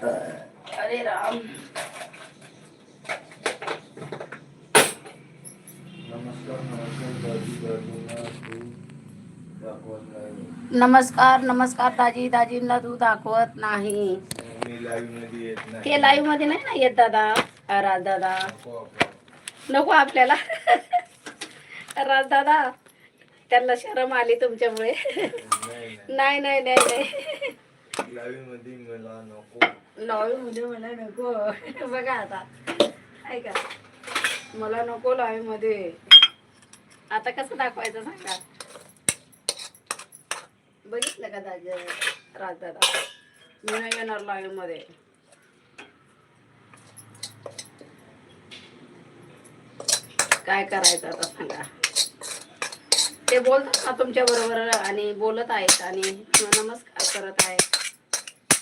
अरे राम. नमस्कार नमस्कार दाजी. दाजींना तू दाखवत नाही. ते लाईव्ह मध्ये नाही ना येत दादा. राज दादा नको आपल्याला. राज दादा त्यांना शरम आली तुमच्यामुळे. नाही नाही नाही नाही. लाईव्ह मध्ये मला नको. बघा आता ऐका, मला नको लाईव्ह मध्ये. आता कसं दाखवायचं सांगा. बघितलं का दादा राज दादा, मी नाही येणार लाईव्ह मध्ये. काय करायचं आता सांगा. ते बोलतात ना तुमच्या बरोबर आणि बोलत आहेत आणि नमस्कार करत आहेत.